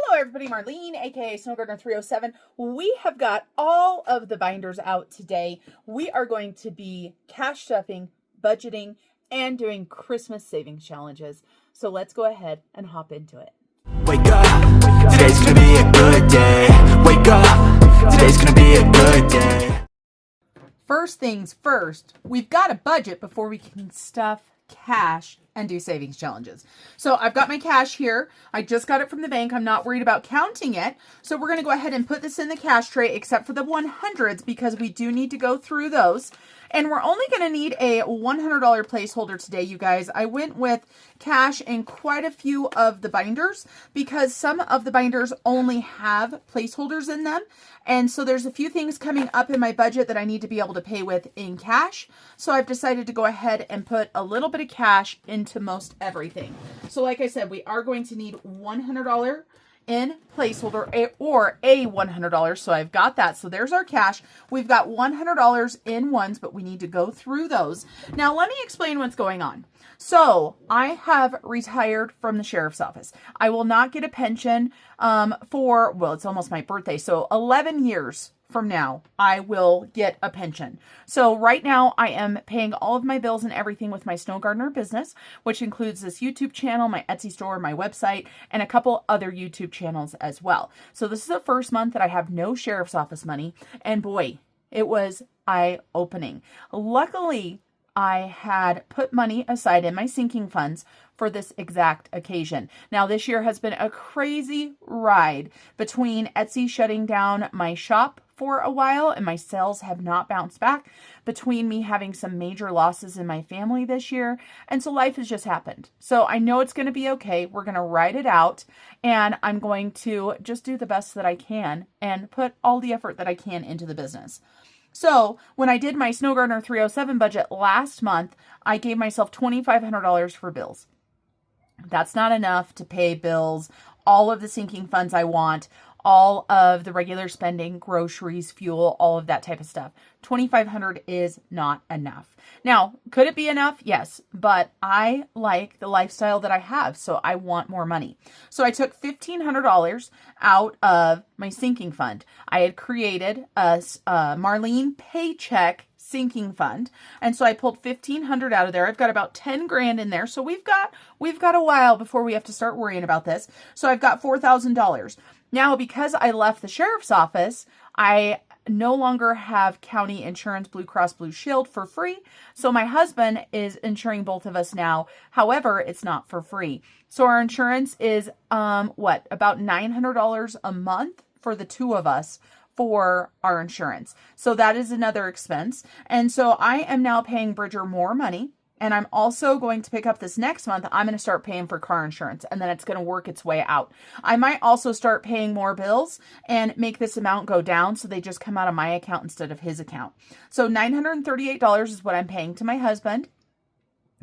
Hello everybody, Marlene, aka Snowgardener 307. We have got all of the binders out today. We are going to be cash stuffing, budgeting, and doing Christmas savings challenges. So let's go ahead and hop into it. Wake up, today's gonna be a good day. Wake up, today's gonna be a good day. First things first, we've got a budget before we can stuff cash and do savings challenges. So I've got my cash here. I just got it from the bank. I'm not worried about counting it. So we're going to go ahead and put this in the cash tray, except for the 100s, because we do need to go through those. And we're only going to need a $100 placeholder today, you guys. I went with cash in quite a few of the binders because some of the binders only have placeholders in them. And so there's a few things coming up in my budget that I need to be able to pay with in cash. So I've decided to go ahead and put a little bit of cash into most everything. So like I said, we are going to need $100 in placeholder or a $100. So I've got that. So there's our cash. We've got $100 in ones, but we need to go through those. Now let me explain what's going on. So I have retired from the sheriff's office. I will not get a pension for, well, it's almost my birthday. So 11 years from now, I will get a pension. So right now I am paying all of my bills and everything with my Snow Gardener business, which includes this YouTube channel, my Etsy store, my website, and a couple other YouTube channels as well. So this is the first month that I have no sheriff's office money. And boy, it was eye-opening. Luckily, I had put money aside in my sinking funds for this exact occasion. Now, this year has been a crazy ride between Etsy shutting down my shop for a while and my sales have not bounced back, between me having some major losses in my family this year. And so life has just happened. So I know it's going to be okay. We're going to ride it out and I'm going to just do the best that I can and put all the effort that I can into the business. So when I did my Snow Gardener 307 budget last month, I gave myself $2,500 for bills. That's not enough to pay bills, all of the sinking funds I want, all of the regular spending, groceries, fuel, all of that type of stuff. $2,500 is not enough. Now, could it be enough? Yes, but I like the lifestyle that I have, so I want more money. So I took $1,500 out of my sinking fund. I had created a Marlene paycheck sinking fund, and so I pulled $1,500 out of there. I've got about 10 grand in there, so we've got a while before we have to start worrying about this. So I've got $4,000. Now, because I left the sheriff's office, I no longer have county insurance, Blue Cross Blue Shield, for free. So my husband is insuring both of us now. However, it's not for free. So our insurance is about $900 a month for the two of us for our insurance. So that is another expense. And so I am now paying Bridger more money. And I'm also going to pick up this next month. I'm going to start paying for car insurance and then it's going to work its way out. I might also start paying more bills and make this amount go down so they just come out of my account instead of his account. So $938 is what I'm paying to my husband.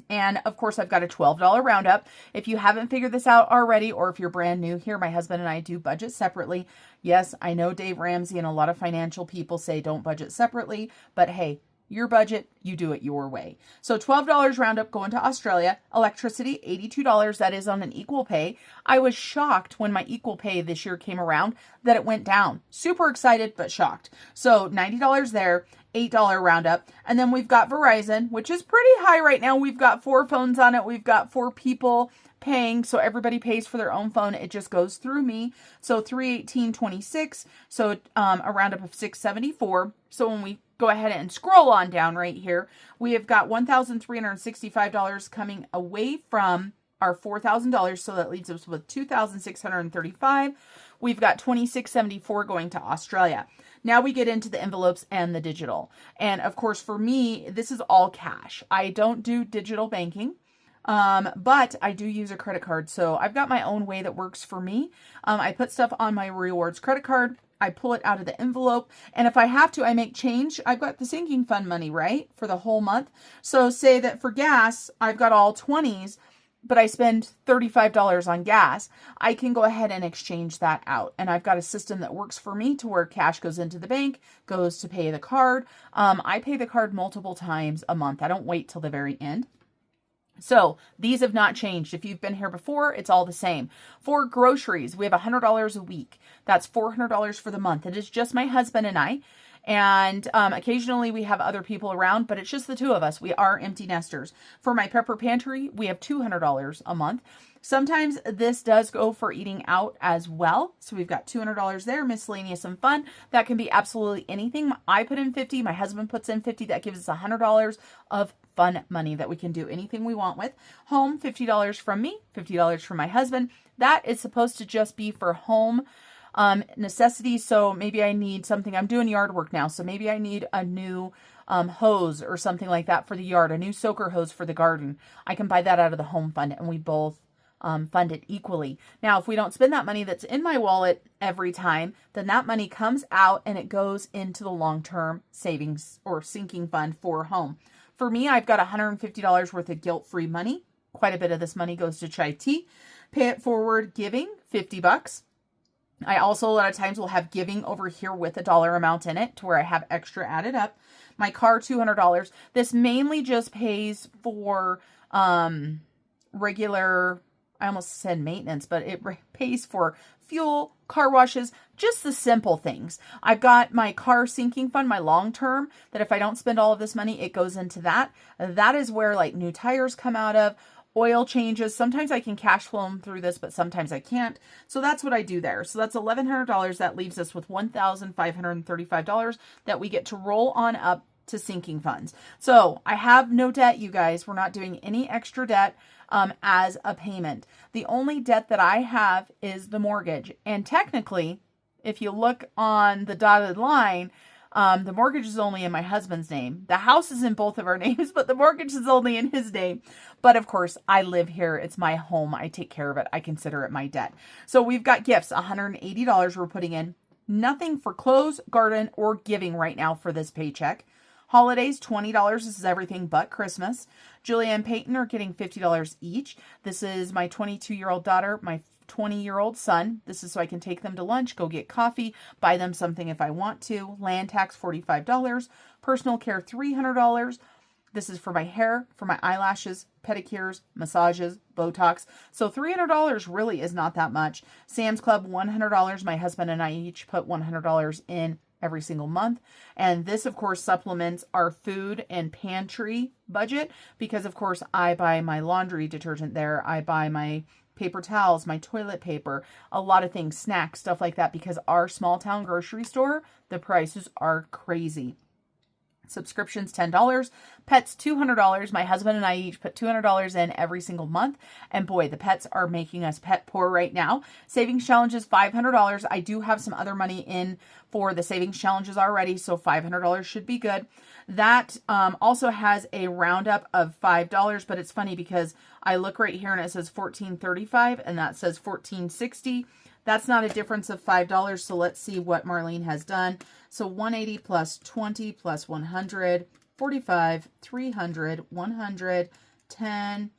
And of course, I've got a $12 roundup. If you haven't figured this out already, or if you're brand new here, my husband and I do budget separately. Yes, I know Dave Ramsey and a lot of financial people say don't budget separately, but hey, your budget, you do it your way. So $12 roundup going to Australia. Electricity, $82. That is on an equal pay. I was shocked when my equal pay this year came around that it went down. Super excited, but shocked. So $90 there, $8 roundup. And then we've got Verizon, which is pretty high right now. We've got 4 phones on it. We've got 4 people paying, so everybody pays for their own phone. It just goes through me. So $318.26. So a roundup of $674. So when we go ahead and scroll on down right here, we have got $1,365 coming away from our $4,000. So that leaves us with $2,635. We've got $2,674 going to Australia. Now we get into the envelopes and the digital. And of course, for me, this is all cash. I don't do digital banking. But I do use a credit card. So I've got my own way that works for me. I put stuff on my rewards credit card. I pull it out of the envelope. And if I have to, I make change. I've got the sinking fund money, right? For the whole month. So say that for gas, I've got all 20s, but I spend $35 on gas. I can go ahead and exchange that out. And I've got a system that works for me to where cash goes into the bank, goes to pay the card. I pay the card multiple times a month. I don't wait till the very end. So these have not changed. If you've been here before, it's all the same. For groceries, we have $100 a week. That's $400 for the month. It is just my husband and I. And occasionally we have other people around, but it's just the two of us. We are empty nesters. For my prepper pantry, we have $200 a month. Sometimes this does go for eating out as well. So we've got $200 there, miscellaneous and fun. That can be absolutely anything. I put in 50, my husband puts in 50. That gives us $100 of fun money that we can do anything we want with. Home, $50 from me, $50 from my husband. That is supposed to just be for home necessities. So maybe I need something. I'm doing yard work now. So maybe I need a new hose or something like that for the yard, a new soaker hose for the garden. I can buy that out of the home fund and we both fund it equally. Now, if we don't spend that money that's in my wallet every time, then that money comes out and it goes into the long-term savings or sinking fund for home. For me, I've got $150 worth of guilt-free money. Quite a bit of this money goes to chai tea. Pay it forward giving, $50. I also, a lot of times, will have giving over here with a dollar amount in it to where I have extra added up. My car, $200. This mainly just pays for regular, I almost said maintenance, but it pays for fuel, car washes, just the simple things. I've got my car sinking fund, my long term, that if I don't spend all of this money, it goes into that. That is where like new tires come out of. Oil changes. Sometimes I can cash flow them through this, but sometimes I can't. So that's what I do there. So that's $1,100. That leaves us with $1,535 that we get to roll on up to sinking funds. So I have no debt, you guys. We're not doing any extra debt as a payment. The only debt that I have is the mortgage. And technically, if you look on the dotted line, the mortgage is only in my husband's name. The house is in both of our names, but the mortgage is only in his name. But of course, I live here. It's my home. I take care of it. I consider it my debt. So we've got gifts, $180 we're putting in. Nothing for clothes, garden, or giving right now for this paycheck. Holidays, $20. This is everything but Christmas. Julia and Peyton are getting $50 each. This is my 22-year-old daughter, my 20-year-old son. This is so I can take them to lunch, go get coffee, buy them something if I want to. Land tax, $45. Personal care, $300. This is for my hair, for my eyelashes, pedicures, massages, Botox. So $300 really is not that much. Sam's Club, $100. My husband and I each put $100 in every single month. And this, of course, supplements our food and pantry budget because, of course, I buy my laundry detergent there. I buy my paper towels, my toilet paper, a lot of things, snacks, stuff like that, because our small town grocery store, the prices are crazy. Subscriptions, $10. Pets, $200. My husband and I each put $200 in every single month. And boy, the pets are making us pet poor right now. Savings challenges, $500. I do have some other money in for the savings challenges already, so $500 should be good. That also has a roundup of $5, but it's funny because I look right here and it says $14.35 and that says $14.60. That's not a difference of $5. So let's see what Marlene has done. So 180 plus 20 plus 100, 45, 300, 100, 10,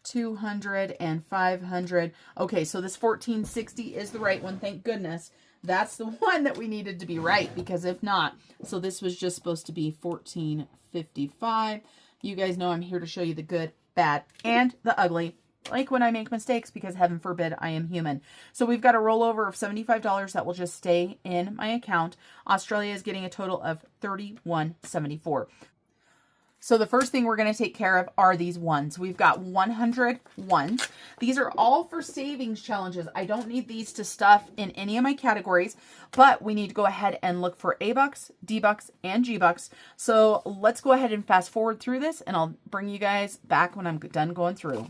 200, and 500. Okay, so this 1460 is the right one. Thank goodness. That's the one that we needed to be right, because if not, so this was just supposed to be 1455. You guys know I'm here to show you the good, bad, and the ugly. Like when I make mistakes, because heaven forbid I am human. So we've got a rollover of $75 that will just stay in my account. Australia is getting a total of $31.74. So the first thing we're going to take care of are these ones. We've got 100 ones. These are all for savings challenges. I don't need these to stuff in any of my categories, but we need to go ahead and look for A-Bucks, D-Bucks, and G-Bucks. So let's go ahead and fast forward through this, and I'll bring you guys back when I'm done going through.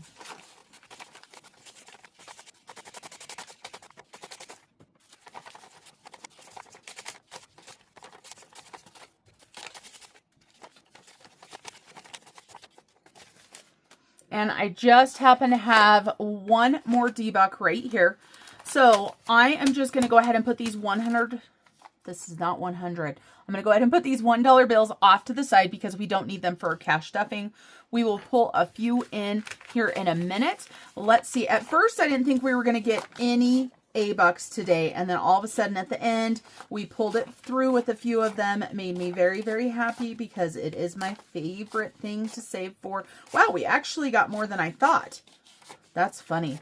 And I just happen to have one more D-Buck right here. So I am just going to go ahead and put these 100. This is not 100. I'm going to go ahead and put these $1 bills off to the side because we don't need them for cash stuffing. We will pull a few in here in a minute. Let's see. At first, I didn't think we were going to get any $8 today. And then all of a sudden at the end, we pulled it through with a few of them. It made me very, very happy because it is my favorite thing to save for. Wow, we actually got more than I thought. That's funny.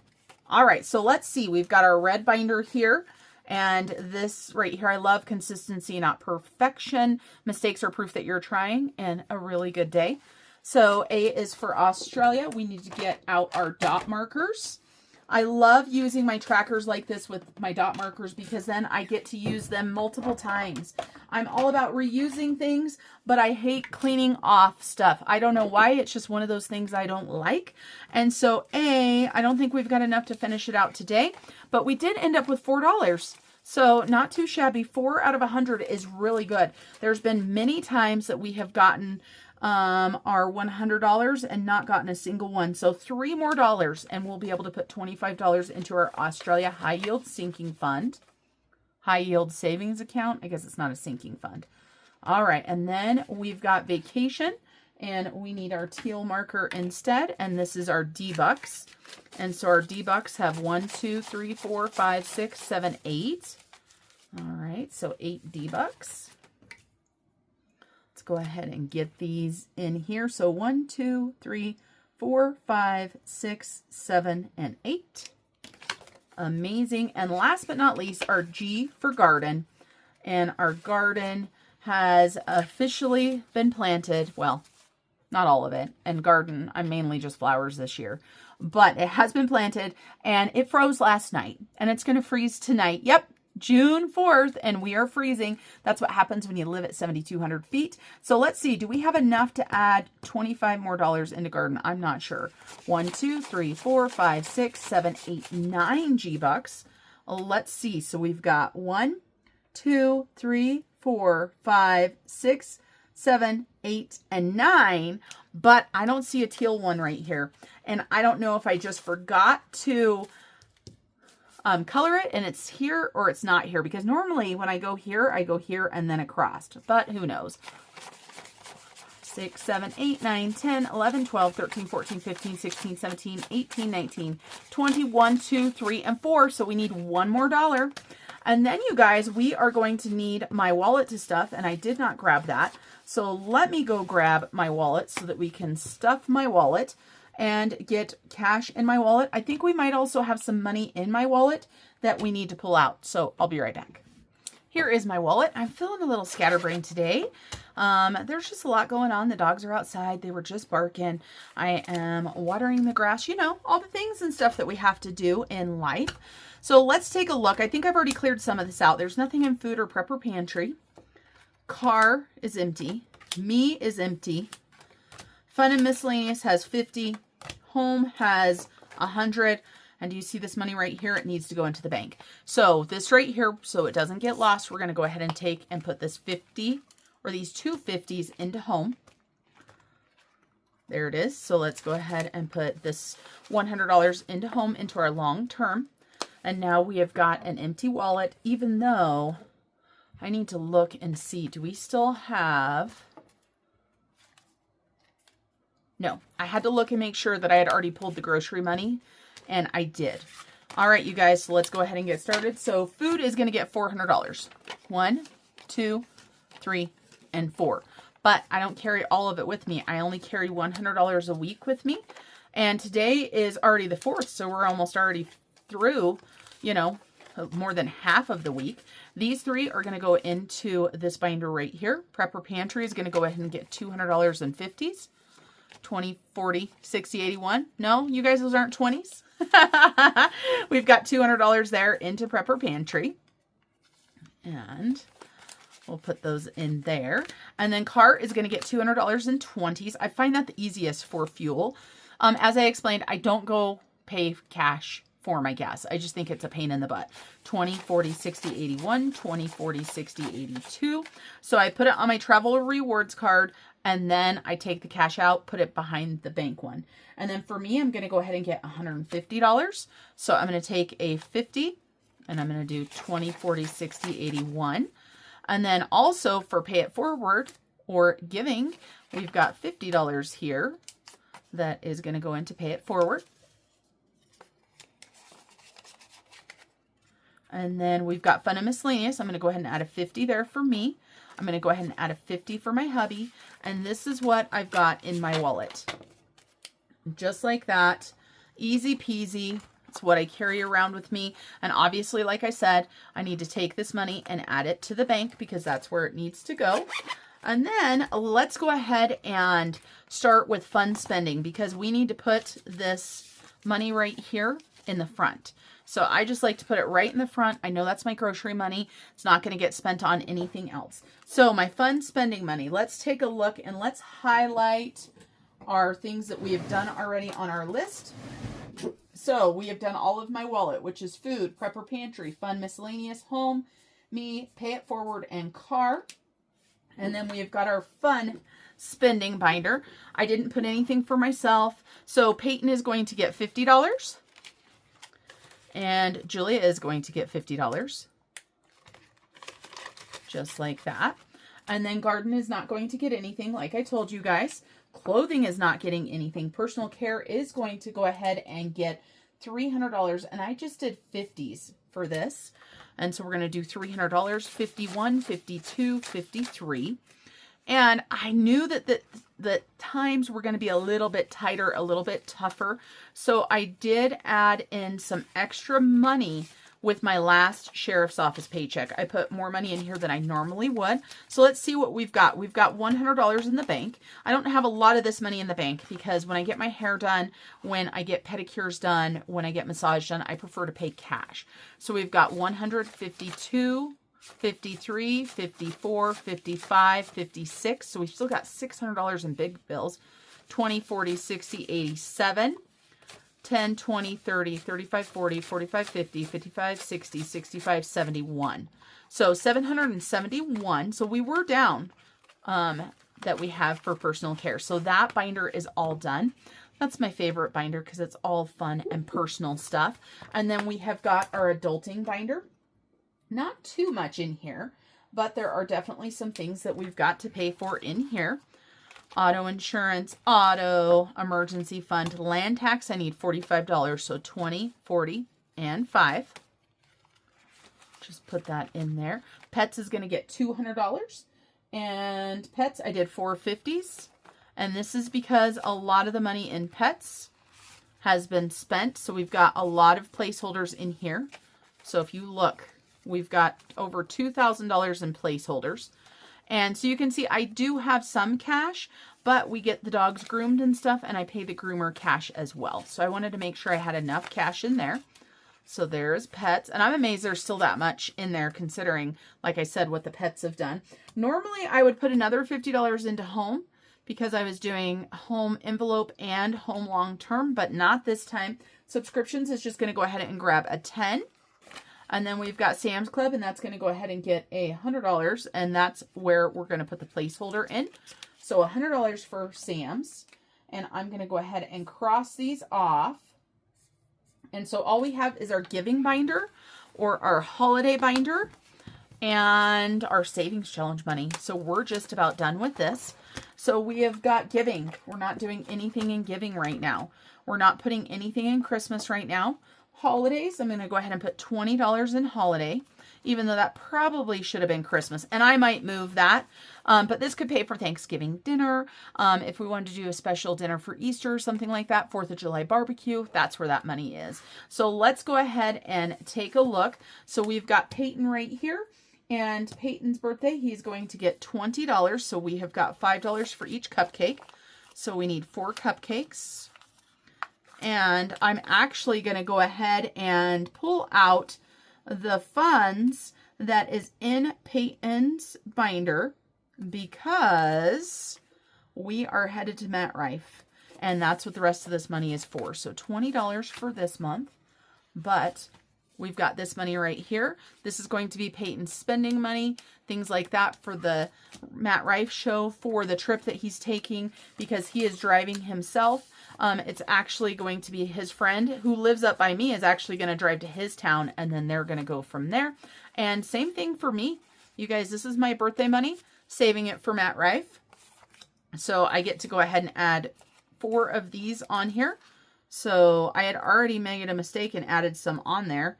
All right, so let's see. We've got our red binder here. And this right here, I love consistency, not perfection. Mistakes are proof that you're trying, and a really good day. So A is for Australia. We need to get out our dot markers. I love using my trackers like this with my dot markers because then I get to use them multiple times. I'm all about reusing things, but I hate cleaning off stuff. I don't know why. It's just one of those things I don't like. And so A, I don't think we've got enough to finish it out today, but we did end up with $4. So not too shabby. 4 out of 100 is really good. There's been many times that we have gotten our $100 and not gotten a single one. So $3 more and we'll be able to put $25 into our Australia high yield sinking fund. High yield savings account. I guess it's not a sinking fund. All right. And then we've got vacation and we need our teal marker instead. And this is our D-Bucks. And so our D-Bucks have 1, 2, 3, 4, 5, 6, 7, 8. All right. So 8 D-Bucks. Go ahead and get these in here. So 1, 2, 3, 4, 5, 6, 7, and 8. Amazing. And last but not least, our G for garden. And our garden has officially been planted. Well, not all of it. And garden, I'm mainly just flowers this year. But it has been planted and it froze last night. And it's going to freeze tonight. Yep. June 4th, and we are freezing. That's what happens when you live at 7,200 feet. So let's see, do we have enough to add $25 more into garden? I'm not sure. 1, 2, 3, 4, 5, 6, 7, 8, 9 G-Bucks. Let's see. So we've got 1, 2, 3, 4, 5, 6, 7, 8, and 9, but I don't see a teal one right here. And I don't know if I just forgot to color it and it's here or it's not here, because normally when I go here and then across, but who knows. 6, 7, 8, 9, 10, 11, 12, 13, 14, 15, 16, 17, 18, 19, 20, 1, 2, 3, and 4. So we need $1 more. And then you guys, we are going to need my wallet to stuff, and I did not grab that. So let me go grab my wallet so that we can stuff my wallet and get cash in my wallet. I think we might also have some money in my wallet that we need to pull out. So I'll be right back. Here is my wallet. I'm feeling a little scatterbrained today. There's just a lot going on. The dogs are outside. They were just barking. I am watering the grass, you know, all the things and stuff that we have to do in life. So let's take a look. I think I've already cleared some of this out. There's nothing in food or prepper pantry. Car is empty. Me is empty. Fun and miscellaneous has 50. Home has 100. And do you see this money right here? It needs to go into the bank. So this right here, so it doesn't get lost, we're going to go ahead and take and put this 50 or these two 50s into home. There it is. So let's go ahead and put this $100 into home, into our long term. And now we have got an empty wallet, even though I need to look and see, do we still have... No, I had to look and make sure that I had already pulled the grocery money, and I did. All right, you guys, so let's go ahead and get started. So food is going to get $400. 1, 2, 3, and 4. But I don't carry all of it with me. I only carry $100 a week with me. And today is already the 4th, so we're almost already through, you know, more than half of the week. These 3 are going to go into this binder right here. Prepper Pantry is going to go ahead and get $200 in 50s. 20, 40, 60, 81. No, you guys, those aren't 20s. We've got $200 there into Prepper Pantry. And we'll put those in there. And then Car is going to get $200 in 20s. I find that the easiest for fuel. As I explained, I don't go pay cash for my gas. I just think it's a pain in the butt. 20, 40, 60, 81, 20, 40, 60, 82. So I put it on my travel rewards card, and then I take the cash out, put it behind the bank one. And then for me, I'm going to go ahead and get $150. So I'm going to take a 50 and I'm going to do 20, 40, 60, 81. And then also for pay it forward or giving, we've got $50 here that is going to go into pay it forward. And then we've got fun and miscellaneous. I'm going to go ahead and add a 50 there for me. I'm going to go ahead and add a 50 for my hubby. And this is what I've got in my wallet. Just like that. Easy peasy. It's what I carry around with me. And obviously, like I said, I need to take this money and add it to the bank because that's where it needs to go. And then let's go ahead and start with fun spending because we need to put this money right here in the front. So I just like to put it right in the front. I know that's my grocery money. It's not going to get spent on anything else. So my fun spending money, let's take a look and let's highlight our things that we have done already on our list. So we have done all of my wallet, which is food, prepper pantry, fun miscellaneous, home, me, pay it forward, and car. And then we have got our fun spending binder. I didn't put anything for myself. So Peyton is going to get $50. And Julia is going to get $50. Just like that. And then Garden is not going to get anything, like I told you guys. Clothing is not getting anything. Personal care is going to go ahead and get $300. And I just did 50s for this. And so we're going to do $300, 51, 52, 53. And I knew that the times were going to be a little bit tighter, a little bit tougher. So I did add in some extra money with my last sheriff's office paycheck. I put more money in here than I normally would. So let's see what we've got. We've got $100 in the bank. I don't have a lot of this money in the bank because when I get my hair done, when I get pedicures done, when I get massage done, I prefer to pay cash. So we've got 152, 53, 54, 55, 56. So we've still got $600 in big bills. 20, 40, 60, 87. 10, 20, 30, 35, 40, 45, 50, 55, 60, 65, 71. So 771. So we were down that we have for personal care. So that binder is all done. That's my favorite binder because it's all fun and personal stuff. And then we have got our adulting binder. Not too much in here, but there are definitely some things that we've got to pay for in here. Auto insurance, auto, emergency fund, land tax, I need $45. So 20, 40, and 5. Just put that in there. Pets is going to get $200. And pets, I did 4 50s. And this is because a lot of the money in pets has been spent. So we've got a lot of placeholders in here. So if you look, we've got over $2,000 in placeholders. And so you can see I do have some cash, but we get the dogs groomed and stuff, and I pay the groomer cash as well. So I wanted to make sure I had enough cash in there. So there's pets. And I'm amazed there's still that much in there considering, like I said, what the pets have done. Normally, I would put another $50 into home because I was doing home envelope and home long term, but not this time. Subscriptions is just going to go ahead and grab a 10. And then we've got Sam's Club, and that's going to go ahead and get $100, and that's where we're going to put the placeholder in. So $100 for Sam's, and I'm going to go ahead and cross these off. And so all we have is our giving binder or our holiday binder and our savings challenge money. So we're just about done with this. So we have got giving. We're not doing anything in giving right now. We're not putting anything in Christmas right now. Holidays, I'm going to go ahead and put $20 in holiday, even though that probably should have been Christmas. And I might move that, but this could pay for Thanksgiving dinner. If we wanted to do a special dinner for Easter or something like that, 4th of July barbecue, that's where that money is. So let's go ahead and take a look. So we've got Peyton right here. And Peyton's birthday, he's going to get $20. So we have got $5 for each cupcake. So we need 4 cupcakes. And I'm actually going to go ahead and pull out the funds that is in Peyton's binder because we are headed to Matt Rife. And that's what the rest of this money is for. So $20 for this month. But we've got this money right here. This is going to be Peyton's spending money, things like that for the Matt Rife show, for the trip that he's taking because he is driving himself. It's actually going to be his friend who lives up by me is actually going to drive to his town, and then they're going to go from there. And same thing for me. You guys, this is my birthday money, saving it for Matt Rife. So I get to go ahead and add 4 of these on here. So I had already made a mistake and added some on there.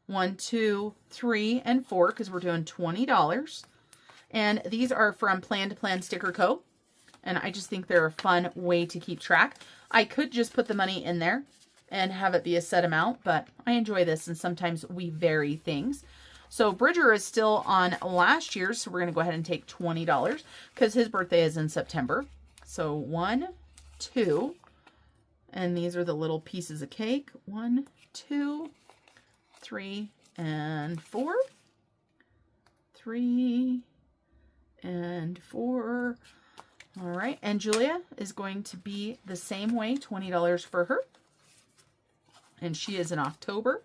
1, 2, 3, and 4, because we're doing $20. And these are from Plan to Plan Sticker Co. And I just think they're a fun way to keep track. I could just put the money in there and have it be a set amount, but I enjoy this, and sometimes we vary things. So Bridger is still on last year's, so we're going to go ahead and take $20 because his birthday is in September. So 1, 2, and these are the little pieces of cake. 1, 2, 3, and 4. 3 and 4. All right, and Julia is going to be the same way, $20 for her. And she is in October.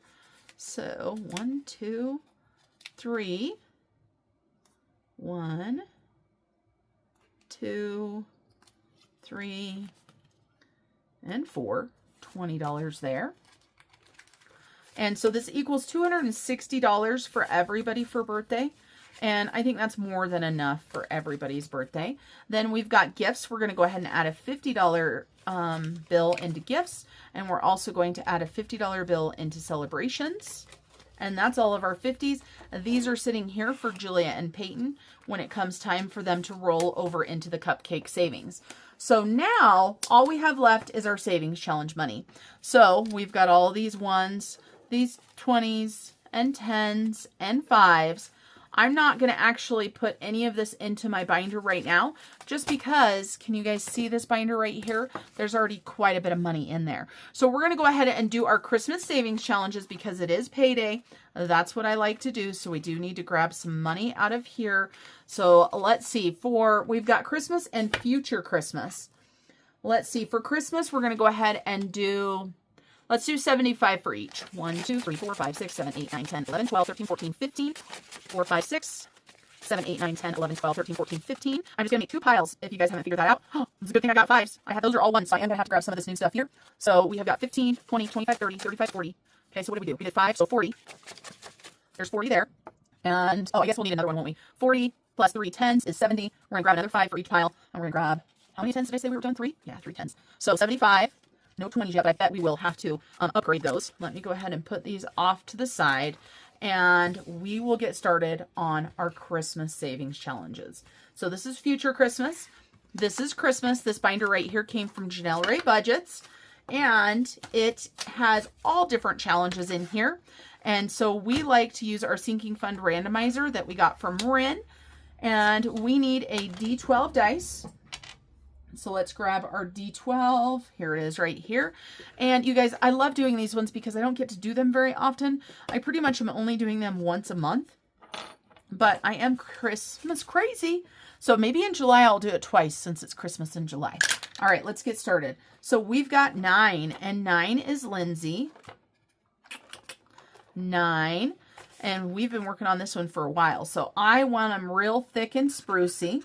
So 1, 2, 3. 1, 2, 3, and 4. $20 there. And so this equals $260 for everybody for birthday. And I think that's more than enough for everybody's birthday. Then we've got gifts. We're going to go ahead and add a $50 bill into gifts. And we're also going to add a $50 bill into celebrations. And that's all of our 50s. These are sitting here for Julia and Peyton when it comes time for them to roll over into the cupcake savings. So now all we have left is our savings challenge money. So we've got all these ones, these 20s and 10s and 5s. I'm not going to actually put any of this into my binder right now, just because, can you guys see this binder right here? There's already quite a bit of money in there. So we're going to go ahead and do our Christmas savings challenges because it is payday. That's what I like to do. So we do need to grab some money out of here. So let's see, we've got Christmas and future Christmas. Let's see, for Christmas, we're going to go ahead and let's do 75 for each. 1, 2, 3, 4, 5, 6, 7, 8, 9, 10, 11, 12, 13, 14, 15. 4, 5, 6, 7, 8, 9, 10, 11, 12, 13, 14, 15. I'm just going to make 2 piles if you guys haven't figured that out. It's a good thing I got 5s. Those are all 1s, so I am going to have to grab some of this new stuff here. So we have got 15, 20, 25, 30, 35, 40. Okay, so what did we do? We did 5, so 40. There's 40 there. And, I guess we'll need another one, won't we? 40 plus 3 10s is 70. We're going to grab another 5 for each pile. And we're going to grab, how many 10s did I say we were doing? 3? Yeah, 3 10s. So 75. No 20s yet, but I bet we will have to upgrade those. Let me go ahead and put these off to the side, and we will get started on our Christmas savings challenges. So this is future Christmas. This is Christmas. This binder right here came from Janelle Ray Budgets, and it has all different challenges in here. And so we like to use our sinking fund randomizer that we got from Rin, and we need a D12 dice. So let's grab our D12. Here it is right here. And you guys, I love doing these ones because I don't get to do them very often. I pretty much am only doing them once a month. But I am Christmas crazy. So maybe in July I'll do it twice since it's Christmas in July. All right, let's get started. So we've got 9, and 9 is Lindsay. 9. And we've been working on this one for a while. So I want them real thick and sprucey.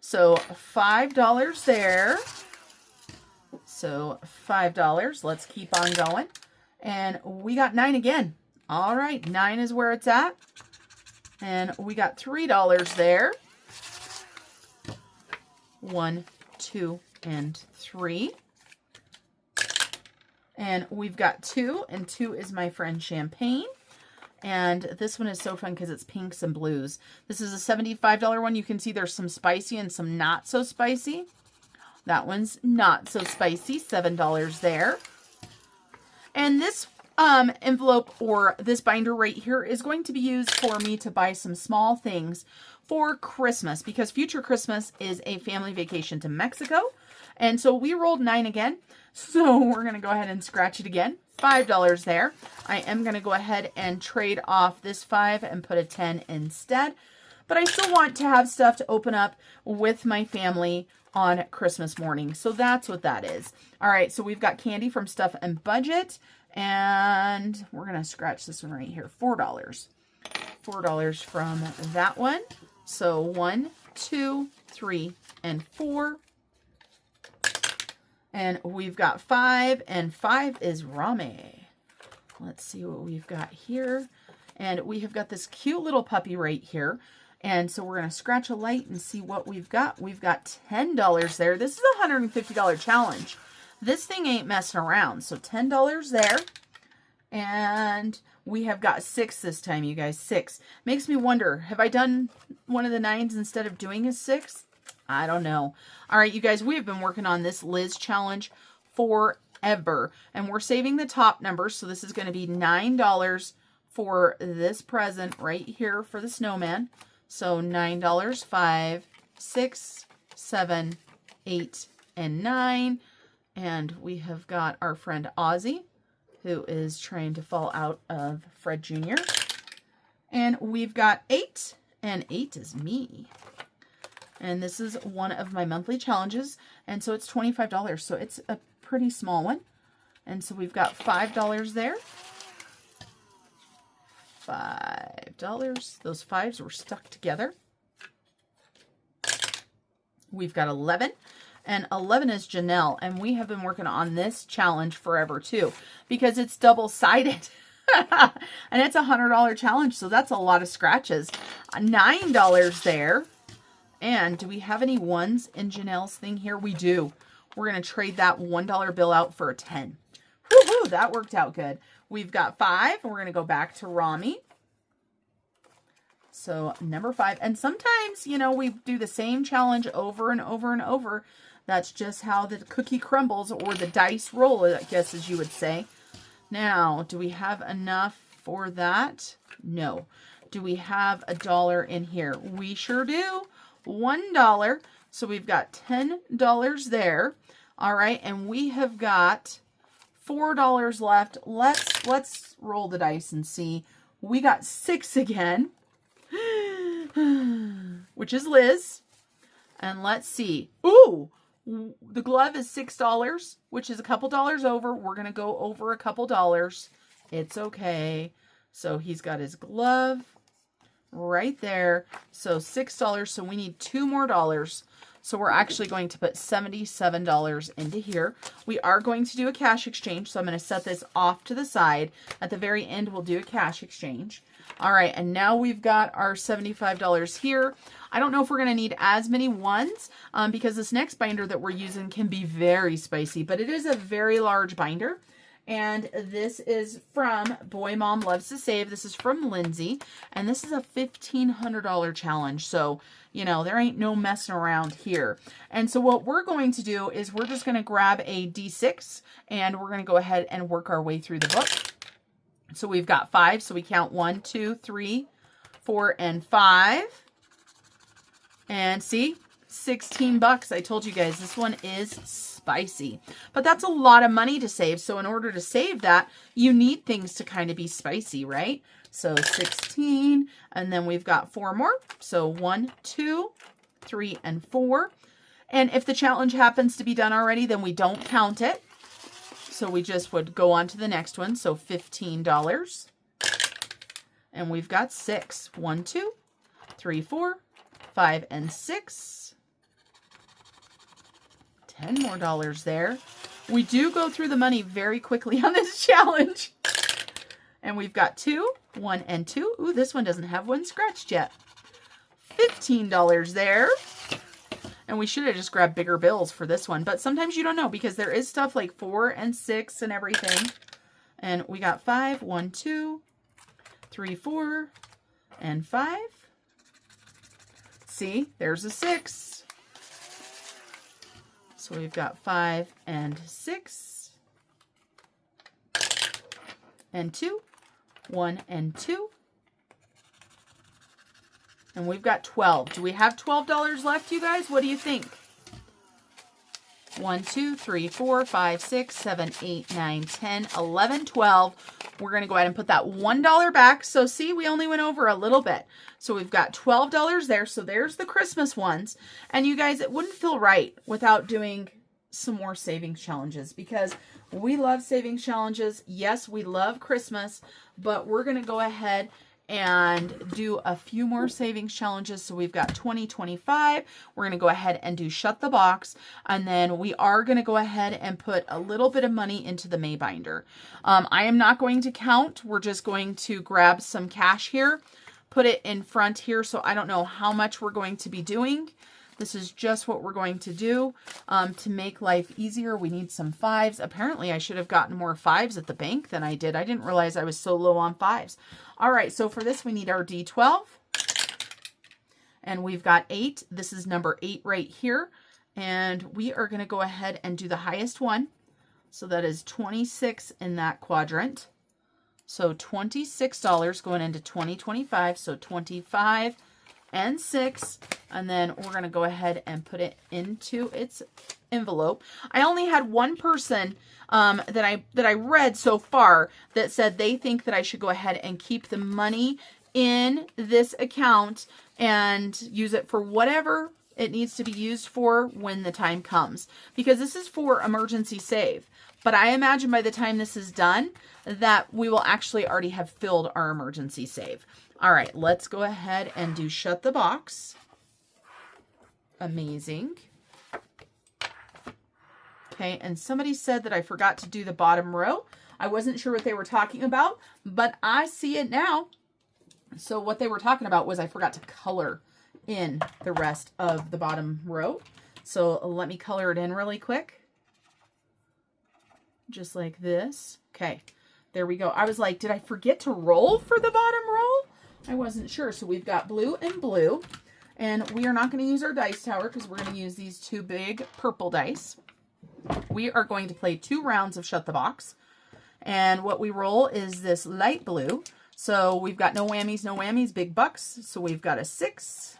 So $5 there. So $5. Let's keep on going. And we got 9 again. All right, 9 is where it's at. And we got $3 there. 1, 2, and 3. And we've got 2, and 2 is my friend Champagne. And this one is so fun because it's pinks and blues. This is a $75 one. You can see there's some spicy and some not so spicy. That one's not so spicy, $7 there. And this envelope, or this binder right here, is going to be used for me to buy some small things for Christmas, because future Christmas is a family vacation to Mexico. And so we rolled 9 again. So we're going to go ahead and scratch it again. $5 there. I am going to go ahead and trade off this 5 and put a 10 instead. But I still want to have stuff to open up with my family on Christmas morning. So that's what that is. All right, so we've got candy from Stuff and Budget. And we're going to scratch this one right here. $4. $4 from that one. So 1, 2, 3, and 4. And we've got 5, and 5 is Rame. Let's see what we've got here. And we have got this cute little puppy right here. And so we're going to scratch a light and see what we've got. We've got $10 there. This is a $150 challenge. This thing ain't messing around. So $10 there. And We have got 6 this time, you guys. 6. Makes me wonder, have I done one of the 9s instead of doing a 6? I don't know. All right, you guys, we have been working on this Liz challenge forever. And we're saving the top numbers. So this is going to be $9 for this present right here for the snowman. So $9, 5, 6, 7, 8, and 9. And we have got our friend Ozzy, who is trying to fall out of Fred Jr. And we've got 8, and 8 is me. And this is one of my monthly challenges, and so it's $25, so it's a pretty small one. And so we've got $5 there. $5. Those 5s were stuck together. We've got 11. And 11 is Janelle, and we have been working on this challenge forever too, because it's double-sided. And it's a $100 challenge, so that's a lot of scratches. $9 there. And do we have any 1s in Janelle's thing here? We do. We're going to trade that $1 bill out for a 10. Woohoo, that worked out good. We've got 5, and we're going to go back to Rami. So number 5. And sometimes, you know, we do the same challenge over and over and over. That's just how the cookie crumbles, or the dice roll, I guess, as you would say. Now, do we have enough for that? No. Do we have $1 in here? We sure do. $1. So we've got $10 there. All right, and we have got $4 left. Let's roll the dice and see. We got 6 again, which is Liz. And let's see. Ooh, the glove is $6, which is a couple dollars over. We're going to go over a couple dollars. It's okay. So he's got his glove right there. So $6. So we need 2 more dollars. So we're actually going to put $77 into here. We are going to do a cash exchange. So I'm going to set this off to the side. At the very end, we'll do a cash exchange. All right, and now we've got our $75 here. I don't know if we're going to need as many 1s because this next binder that we're using can be very spicy, but it is a very large binder. And this is from Boy Mom Loves to Save. This is from Lindsay, and this is a $1,500 challenge. So, you know, there ain't no messing around here. And so what we're going to do is we're just going to grab a D6, and we're going to go ahead and work our way through the book. So we've got 5, so we count 1, 2, 3, 4, and 5. And see, 16 bucks. I told you guys, this one is spicy. But that's a lot of money to save. So in order to save that, you need things to kind of be spicy, right? So 16, and then we've got 4 more. So 1, 2, 3, and 4. And if the challenge happens to be done already, then we don't count it. So we just would go on to the next one. So $15. And we've got 6. 1, 2, 3, 4, 5, and 6. 10 more dollars there. We do go through the money very quickly on this challenge. And we've got 2, 1, and 2. Ooh, this one doesn't have one scratched yet. $15 there. And we should have just grabbed bigger bills for this one. But sometimes you don't know because there is stuff like 4 and 6 and everything. And we got 5, 1, 2, 3, 4, and 5. See, there's a 6. So we've got 5 and 6. And 2, 1 and 2. And we've got 12. Do we have $12 left, you guys? What do you think? 1, 2, 3, 4, 5, 6, 7, 8, 9, 10, 11, 12. We're going to go ahead and put that $1 back. So see, we only went over a little bit. So we've got $12 there. So there's the Christmas ones. And you guys, it wouldn't feel right without doing some more savings challenges because we love savings challenges. Yes, we love Christmas, but we're going to go ahead and do a few more savings challenges. So we've got 2025. We're going to go ahead and do Shut the Box. And then we are going to go ahead and put a little bit of money into the May binder. I am not going to count. We're just going to grab some cash here, put it in front here. So I don't know how much we're going to be doing. This is just what we're going to do to make life easier. We need some 5s. Apparently, I should have gotten more 5s at the bank than I did. I didn't realize I was so low on 5s. All right, so for this, we need our D12. And we've got 8. This is number 8 right here. And we are going to go ahead and do the highest one. So that is 26 in that quadrant. So $26 going into 2025. So 25 and 6. And then we're going to go ahead and put it into its envelope. I only had one person that I read so far that said they think that I should go ahead and keep the money in this account and use it for whatever it needs to be used for when the time comes, because this is for emergency save. But I imagine by the time this is done that we will actually already have filled our emergency save. All right, let's go ahead and do shut the box. Amazing. Okay, and somebody said that I forgot to do the bottom row. I wasn't sure what they were talking about, but I see it now. So what they were talking about was I forgot to color in the rest of the bottom row. So let me color it in really quick. Just like this. Okay, there we go. I was like, did I forget to roll for the bottom row? I wasn't sure. So we've got blue and blue. And we are not going to use our dice tower because we're going to use these 2 big purple dice. We are going to play 2 rounds of Shut the Box. And what we roll is this light blue. So we've got no whammies, big bucks. So we've got a 6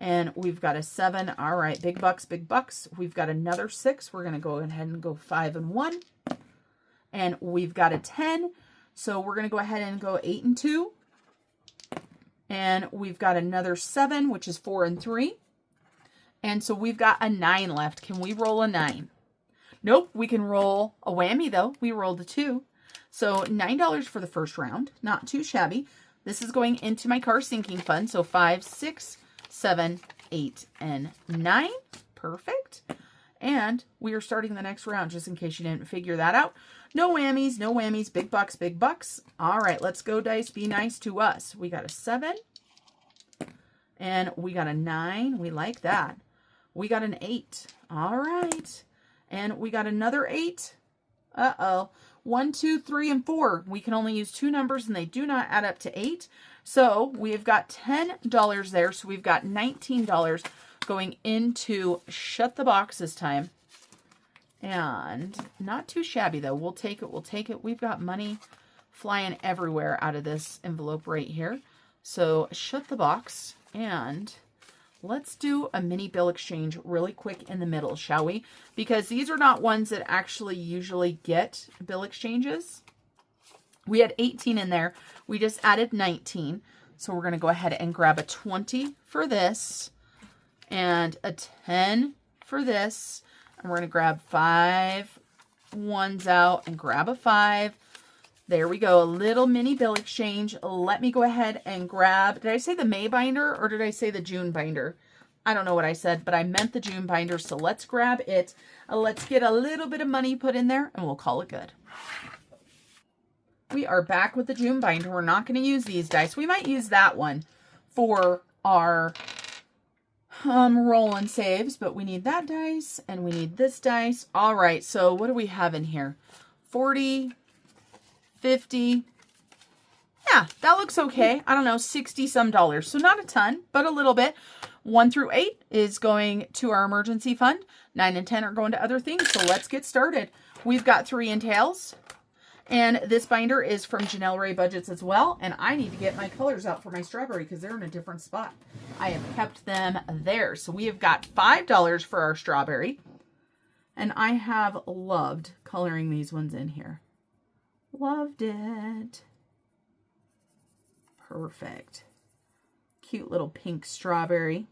and we've got a 7. All right, big bucks, big bucks. We've got another 6. We're going to go ahead and go 5 and 1. And we've got a 10. So we're going to go ahead and go 8 and 2. And we've got another 7, which is 4 and 3. And so we've got a 9 left. Can we roll a 9? Nope, we can roll a whammy though. We rolled a 2. So $9 for the first round. Not too shabby. This is going into my car sinking fund. So 5, 6, 7, 8, and 9. Perfect. And we are starting the next round just in case you didn't figure that out. No whammies, big bucks, big bucks. All right, let's go dice. Be nice to us. We got a 7 and we got a 9. We like that. We got an 8. All right. And we got another 8. Uh-oh. 1, 2, 3, and 4. We can only use 2 numbers and they do not add up to 8. So we've got $10 there. So we've got $19 going into Shut the Box this time. And not too shabby though. We'll take it. We'll take it. We've got money flying everywhere out of this envelope right here. So Shut the Box and let's do a mini bill exchange really quick in the middle, shall we? Because these are not ones that actually usually get bill exchanges. We had 18 in there. We just added 19. So we're going to go ahead and grab a 20 for this and a 10 for this. And we're going to grab 5 ones out and grab a 5. There we go. A little mini bill exchange. Let me go ahead and grab, did I say the May binder or did I say the June binder? I don't know what I said, but I meant the June binder. So let's grab it. Let's get a little bit of money put in there and we'll call it good. We are back with the June binder. We're not going to use these dice. We might use that one for our roll and saves, but we need that dice and we need this dice. All right. So what do we have in here? 40, 50. Yeah, that looks okay. I don't know, 60 some dollars. So not a ton, but a little bit. 1 through 8 is going to our emergency fund. 9 and 10 are going to other things. So let's get started. We've got 3 in tails. And this binder is from Janelle Ray Budgets as well. And I need to get my colors out for my strawberry because they're in a different spot. I have kept them there. So we have got $5 for our strawberry. And I have loved coloring these ones in here. Loved it. Perfect. Cute little pink strawberry.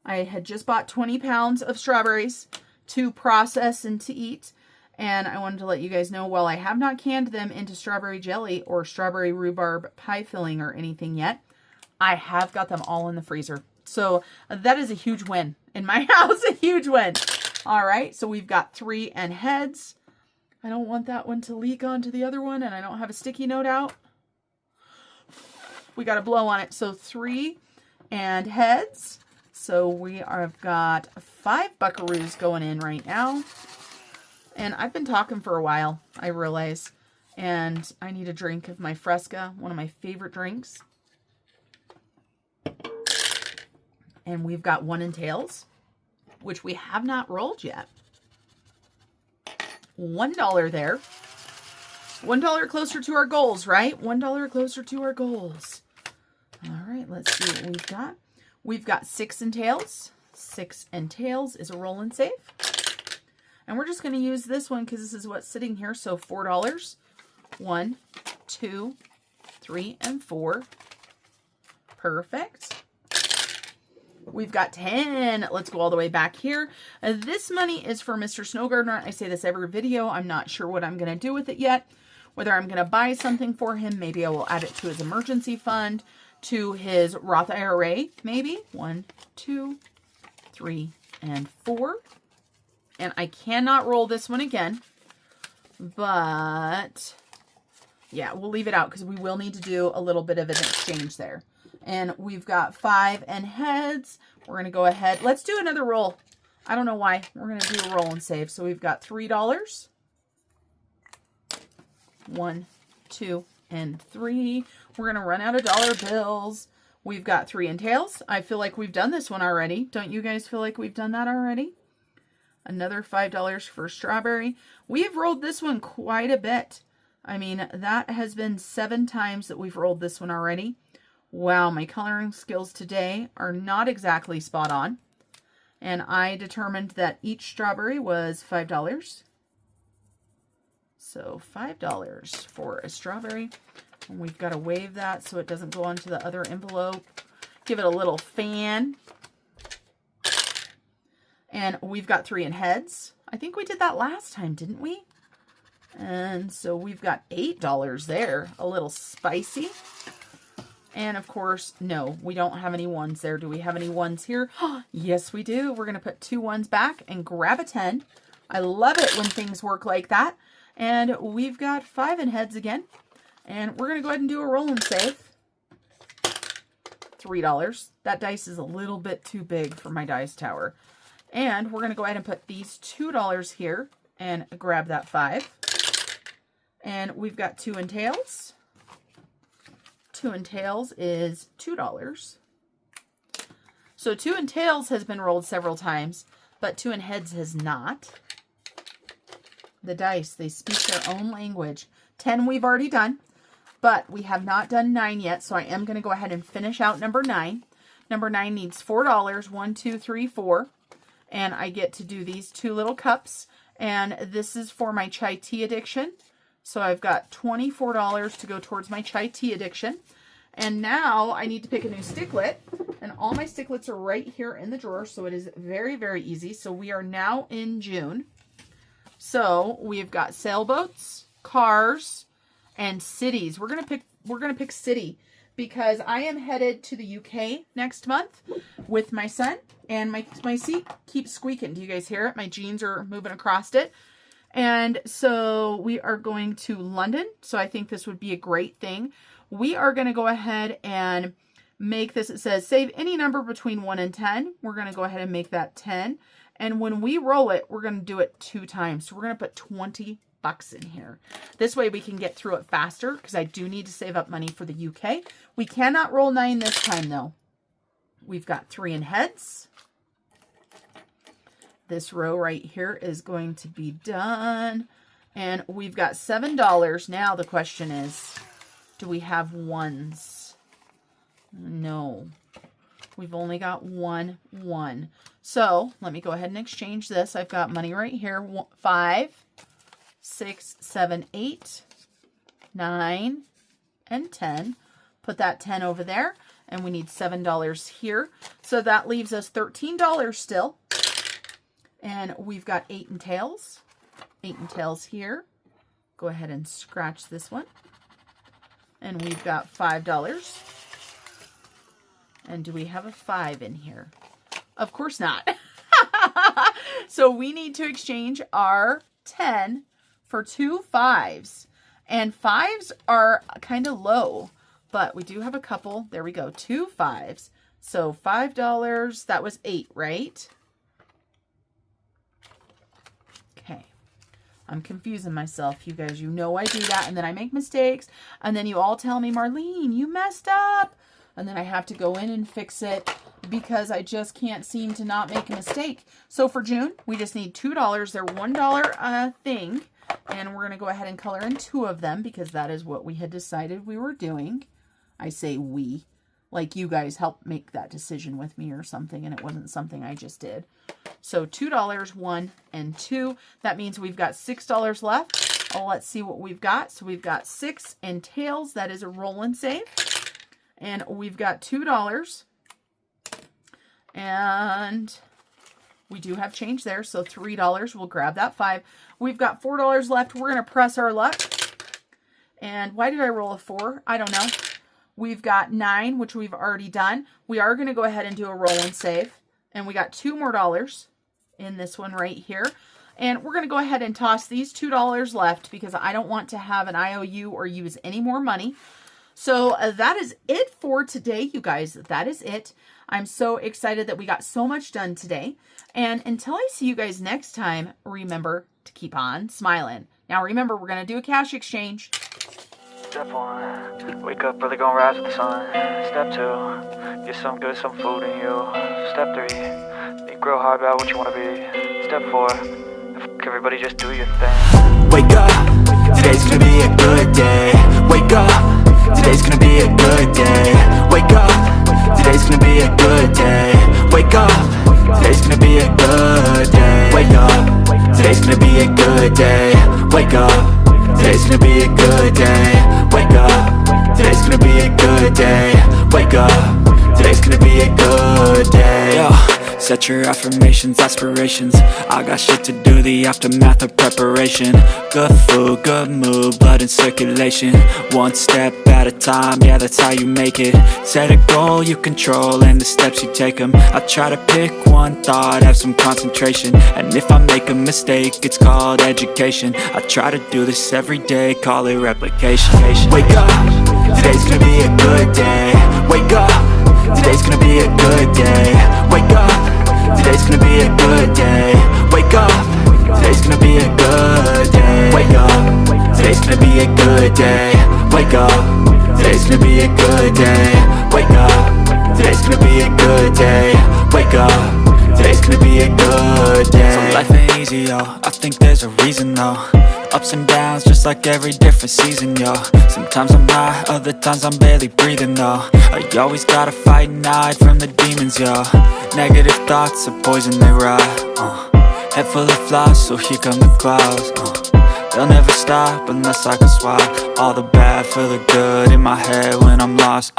I had just bought 20 pounds of strawberries to process and to eat. And I wanted to let you guys know, while I have not canned them into strawberry jelly or strawberry rhubarb pie filling or anything yet, I have got them all in the freezer. So that is a huge win in my house, a huge win. All right, so we've got 3 and heads. I don't want that one to leak onto the other one, and I don't have a sticky note out. We got to blow on it. So 3 and heads. So I've got 5 buckaroos going in right now. And I've been talking for a while, I realize. And I need a drink of my Fresca, one of my favorite drinks. And we've got 1 in tails, which we have not rolled yet. $1 there. $1 closer to our goals, right? $1 closer to our goals. All right, let's see what we've got. We've got 6 in tails. 6 in tails is a roll and save. And we're just going to use this one because this is what's sitting here. So $4. 1, 2, 3, and 4. Perfect. We've got 10. Let's go all the way back here. This money is for Mr. Snow Gardener. I say this every video. I'm not sure what I'm going to do with it yet. Whether I'm going to buy something for him. Maybe I will add it to his emergency fund. To his Roth IRA, maybe. 1, 2, 3, and 4. And I cannot roll this one again. But yeah, we'll leave it out because we will need to do a little bit of an exchange there. And we've got 5 and heads. We're going to go ahead. Let's do another roll. I don't know why. We're going to do a roll and save. So we've got $3. 1, 2, and 3. We're going to run out of dollar bills. We've got 3 in tails. I feel like we've done this one already. Don't you guys feel like we've done that already? Another $5 for strawberry. We have rolled this one quite a bit. I mean, that has been 7 times that we've rolled this one already. Wow, my coloring skills today are not exactly spot on. And I determined that each strawberry was $5. So $5 for a strawberry. And we've got to wave that so it doesn't go onto the other envelope. Give it a little fan. And we've got 3 in heads. I think we did that last time, didn't we? And so we've got $8 there. A little spicy. And of course, no, we don't have any 1s there. Do we have any 1s here? Yes, we do. We're going to put 2 1s back and grab a 10. I love it when things work like that. And we've got 5 in heads again. And we're going to go ahead and do a roll and save. $3. That dice is a little bit too big for my dice tower. And we're going to go ahead and put these $2 here and grab that 5. And we've got 2 in tails. 2 in tails is $2. So 2 in tails has been rolled several times, but 2 in heads has not. The dice, they speak their own language. 10 we've already done, but we have not done 9 yet, so I am going to go ahead and finish out number 9. Number 9 needs $4. 1, 2, 3, 4. And I get to do these 2 little cups. And this is for my chai tea addiction. So I've got $24 to go towards my chai tea addiction. And now I need to pick a new sticklet. And all my sticklets are right here in the drawer. So it is very, very easy. So we are now in June. So we've got sailboats, cars, and cities. We're gonna pick city because I am headed to the UK next month with my son, and my seat keeps squeaking. Do you guys hear it? My jeans are moving across it. And so we are going to London. So I think this would be a great thing. We are going to go ahead and make this. It says save any number between 1 and 10. We're going to go ahead and make that 10. And when we roll it, we're going to do it 2 times. So we're going to put 20 bucks in here. This way we can get through it faster because I do need to save up money for the UK. We cannot roll 9 this time though. We've got 3 in heads. This row right here is going to be done. And we've got $7. Now the question is, do we have 1s? No. We've only got 1 1. So let me go ahead and exchange this. I've got money right here. 5, 6, 7, 8, 9, and 10. Put that 10 over there. And we need $7 here. So that leaves us $13 still. And we've got 8 in tails. 8 in tails here. Go ahead and scratch this one. And we've got $5. And do we have a 5 in here? Of course not. So we need to exchange our 10 for 2 5s. And 5s are kind of low, but we do have a couple. There we go. 2 5s. So $5, that was 8, right? Okay. I'm confusing myself, you guys. You know I do that, and then I make mistakes, and then you all tell me, Marlene, you messed up. And then I have to go in and fix it because I just can't seem to not make a mistake. So for June, we just need $2. They're $1 thing. And we're going to go ahead and color in 2 of them because that is what we had decided we were doing. I say we, like you guys helped make that decision with me or something, and it wasn't something I just did. So $2, 1 and 2. That means we've got $6 left. Oh, let's see what we've got. So we've got 6 and tails. That is a roll and save. And we've got $2. And we do have change there. So $3. We'll grab that 5. We've got $4 left. We're going to press our luck. And why did I roll a 4? I don't know. We've got 9, which we've already done. We are going to go ahead and do a roll and save. And we got $2 more in this one right here. And we're going to go ahead and toss these $2 left because I don't want to have an IOU or use any more money. So that is it for today, you guys. That is it. I'm so excited that we got so much done today. And until I see you guys next time, remember to keep on smiling. Now remember, we're going to do a cash exchange. Step 1, wake up early, gonna rise with the sun. Step 2, get some good, some food in you. Step 3, think real hard about what you wanna be. Step 4, everybody just do your thing. Wake up, today's gonna be a good day. Wake up, today's gonna be a good day. Wake up, today's gonna be a good day. Wake up, today's gonna be a good day. Wake up, today's gonna be a good day. Wake up, today's gonna be a good day. Wake up, today's gonna be a good day. Wake up, today's gonna be a good day. Yo, set your affirmations, aspirations. I got shit to do, the aftermath of preparation. Good food, good mood, blood in circulation. One step at a time, yeah, that's how you make it. Set a goal you control and the steps you take them. I try to pick one thought, have some concentration. And if I make a mistake, it's called education. I try to do this every day, call it replication. Wake up, today's gonna be a good day. Wake up, today's gonna be a good day. Wake up, today's gonna be a good day. Wake up, today's gonna be a good day. Wake up, today's gonna be a good day. Wake up, today's gonna be a good day. Wake up, today's gonna be a good day. Wake up, today's gonna be a good day. So life ain't easy, yo, I think there's a reason though. Ups and downs, just like every different season, yo. Sometimes I'm high, other times I'm barely breathing, though. I always gotta fight and hide from the demons, yo. Negative thoughts are poison, they rot. Head full of flies, so here come the clouds. They'll never stop unless I can swap all the bad for the good in my head when I'm lost.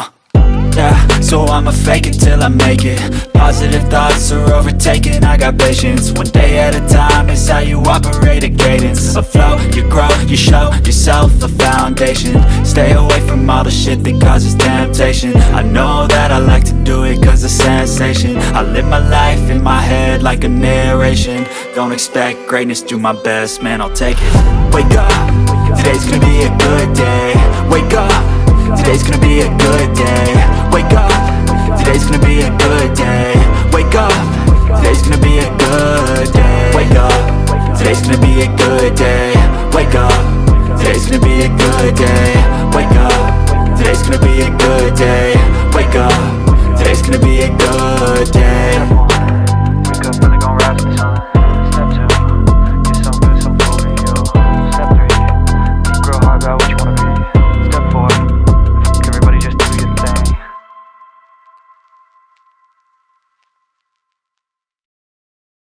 Yeah, so I'ma fake it till I make it. Positive thoughts are overtaken, I got patience. One day at a time is how you operate a cadence. A flow, you grow, you show yourself a foundation. Stay away from all the shit that causes temptation. I know that I like to do it cause it's sensation. I live my life in my head like a narration. Don't expect greatness, do my best, man, I'll take it. Wake up, today's gonna be a good day. Wake up, today's gonna be a good day. Wake up, today's gonna be a good day. Wake up, today's gonna be a good day. Wake up, today's gonna be a good day. Wake up, today's gonna be a good day. Wake up, today's gonna be a good day. Wake up, today's gonna be a good day.